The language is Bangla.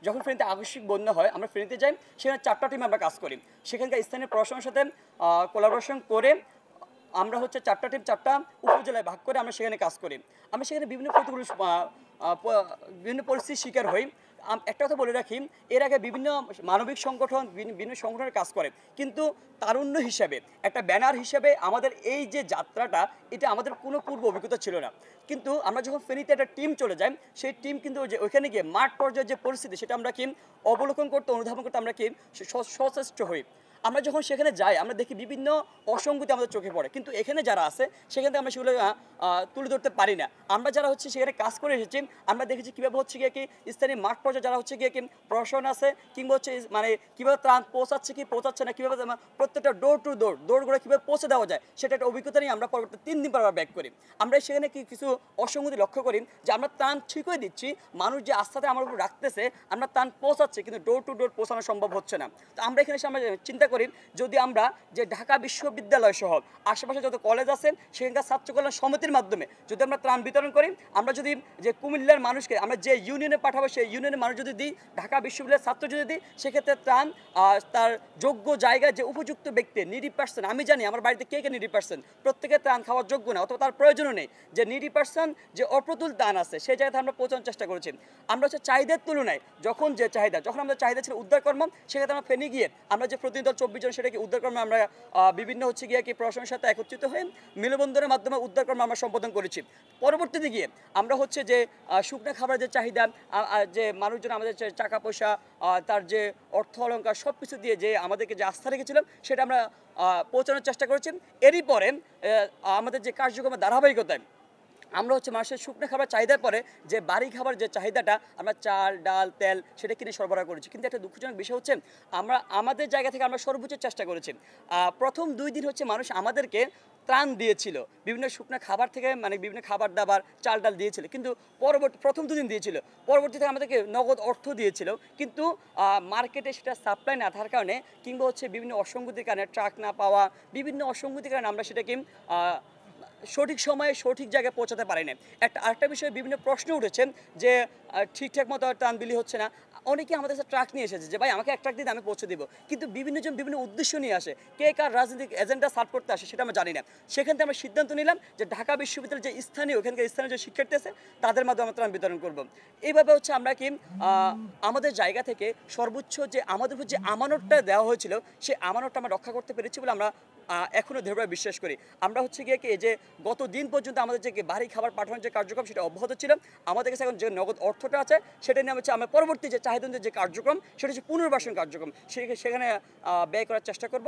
যখন ফেনীতে আকস্মিক বন্যা হয় আমরা ফেনীতে যাই, সেখানে 4টা টিম আমরা কাজ করি। সেখানকার স্থানীয় প্রশাসনের সাথে কোলাবোরেশন করে আমরা হচ্ছে 4টা টিম 4টা উপজেলায় ভাগ করে আমরা সেখানে কাজ করি। আমরা সেখানে বিভিন্ন প্রতিকূল বিভিন্ন পরিস্থিতির শিকার হই। একটা কথা বলে রাখি, এর আগে বিভিন্ন মানবিক সংগঠন বিভিন্ন সংগঠনের কাজ করে, কিন্তু তারুণ্য হিসাবে একটা ব্যানার হিসাবে আমাদের এই যে যাত্রাটা, এটা আমাদের কোনো পূর্ব অভিজ্ঞতা ছিল না। কিন্তু আমরা যখন ফেনীতে একটা টিম চলে যাই, সেই টিম কিন্তু যে ওইখানে গিয়ে মাঠ পর্যায়ে যে পরিস্থিতি সেটা আমরা কি অবলোকন করতে অনুধাবন করতে আমরা কি সচেষ্ট হই। আমরা যখন সেখানে যাই আমরা দেখি বিভিন্ন অসঙ্গতি আমাদের চোখে পড়ে, কিন্তু এখানে যারা আছে সেখানে আমরা সেগুলো তুলে ধরতে পারি না। আমরা যারা হচ্ছে সেখানে কাজ করে এসেছি, আমরা দেখেছি কীভাবে হচ্ছে গিয়ে কি স্থানীয় মাঠ পর্যায়ে যারা হচ্ছে গিয়ে কি প্রশাসন আছে কিংবা হচ্ছে মানে কীভাবে ত্রাণ পৌঁছাচ্ছে কি পৌঁছাচ্ছে না, কীভাবে প্রত্যেকটা ডোর টু ডোর দৌড়গুলো কীভাবে পৌঁছে দেওয়া যায়, সেটা একটা অভিজ্ঞতা নিয়ে আমরা পরবর্তী 3 দিন পর ব্যাক করি। আমরা সেখানে কিছু অসঙ্গতি লক্ষ্য করি যে আমরা ত্রাণ ঠিকই দিচ্ছি, মানুষ যে আস্থাতে আমার উপর রাখতেছে, আমরা ত্রাণ পৌঁছাচ্ছি কিন্তু ডোর টু ডোর পৌঁছানো সম্ভব হচ্ছে না। তো আমরা এখানে এসে আমরা চিন্তা করি যদি আমরা যে ঢাকা বিশ্ববিদ্যালয় সহ আশেপাশে যত কলেজ আছেন সেখানকার ছাত্র কল্যাণ সমিতির মাধ্যমে যদি আমরা ত্রাণ বিতরণ করি, আমরা যদি যে কুমিল্লার মানুষকে আমরা যে ইউনিয়নে পাঠাবো সেই ইউনিয়নের মানুষ যদি দিই, ঢাকা বিশ্ববিদ্যালয়ের ছাত্র যদি দিই, সেক্ষেত্রে ত্রাণ তার যোগ্য জায়গায় যে উপযুক্ত ব্যক্তি নিডি পার্সন, আমি জানি আমার বাড়িতে কে কে নিডি পার্সন, প্রত্যেকে ত্রাণ খাওয়ার যোগ্য না অথবা তার প্রয়োজনও নেই, যে নিডি পার্সন যে অপ্রতুল ত্রাণ আছে সেই জায়গাতে আমরা পৌঁছানোর চেষ্টা করেছি। আমরা হচ্ছে চাহিদার তুলনায় যখন যে চাহিদা, যখন আমাদের চাহিদা ছিল উদ্ধার কর্ম, সেক্ষেত্রে আমরা ফেনী গিয়ে আমরা যে প্রতিনিধি দল 24 জন সেটাকে উদ্ধার কর্মে আমরা বিভিন্ন হচ্ছে গিয়ে কি প্রশাসনের সাথে একত্রিত হয়ে মেলবন্ধনের মাধ্যমে উদ্ধার কর্ম আমরা সম্পাদন করেছি। পরবর্তীতে গিয়ে আমরা হচ্ছে যে শুকনো খাবারের যে চাহিদা, যে মানুষজন আমাদের টাকা পয়সা তার যে অর্থ অলঙ্কার সব কিছু দিয়ে যে আমাদেরকে যে আস্থা রেখেছিলাম সেটা আমরা পৌঁছানোর চেষ্টা করেছি। এরই পরে আমাদের যে কার্যক্রমের ধারাবাহিকতায় আমরা হচ্ছে মানুষের শুকনো খাবার চাহিদার পরে যে বাড়ি খাবার যে চাহিদাটা আমরা চাল ডাল তেল সেটা কিনে সরবরাহ করেছি। কিন্তু একটা দুঃখজনক বিষয় হচ্ছে আমরা আমাদের জায়গা থেকে আমরা সর্বোচ্চ চেষ্টা করেছি। প্রথম 2 দিন হচ্ছে মানুষ আমাদেরকে ত্রাণ দিয়েছিল বিভিন্ন শুকনো খাবার থেকে, মানে বিভিন্ন খাবার দাবার চাল ডাল দিয়েছিল, কিন্তু প্রথম 2 দিন দিয়েছিল, পরবর্তীতে আমাদেরকে নগদ অর্থ দিয়েছিল, কিন্তু মার্কেটে সেটা সাপ্লাই না থাকার কারণে কিংবা হচ্ছে বিভিন্ন অসঙ্গতির কারণে ট্রাক না পাওয়া, বিভিন্ন অসঙ্গতির কারণে আমরা সেটাকে সঠিক সময়ে সঠিক জায়গায় পৌঁছাতে পারি না। আরেকটা বিষয়ে বিভিন্ন প্রশ্ন উঠেছে যে ঠিকঠাক মতো ত্রাণ বিলি হচ্ছে না। অনেকে আমাদের কাছে ট্রাক নিয়ে এসেছে যে ভাই আমাকে এক ট্রাক দিন আমি পৌঁছে দেবো, কিন্তু বিভিন্ন জন বিভিন্ন উদ্দেশ্য নিয়ে আসে, কে কার রাজনৈতিক এজেন্ডা সার্ভ করতে আসে সেটা আমরা জানি না। সেখান থেকে আমরা সিদ্ধান্ত নিলাম যে ঢাকা বিশ্ববিদ্যালয়ের যে ওখানকার স্থানীয় যে শিক্ষার্থী আছে তাদের মাধ্যমে আমরা ত্রাণ বিতরণ করবো। এইভাবে হচ্ছে আমরা কি আমাদের জায়গা থেকে সর্বোচ্চ যে আমাদের উপর যে আমানতটা দেওয়া হয়েছিল সেই আমানতটা আমরা রক্ষা করতে পেরেছি বলে আমরা এখনও দৃঢ়ভাবে বিশ্বাস করি। আমরা হচ্ছে গিয়ে কি যে গত দিন পর্যন্ত আমাদের যে বাড়ি খাবার পাঠানোর যে কার্যক্রম সেটা অব্যাহত ছিল। আমাদের কাছে এখন যে নগদ অর্থটা আছে সেটা নিয়ে হচ্ছে আমরা পরবর্তী যে চাহিদা যে কার্যক্রম সেটা হচ্ছে পুনর্বাসন কার্যক্রম, সেখানে ব্যয় করার চেষ্টা করব।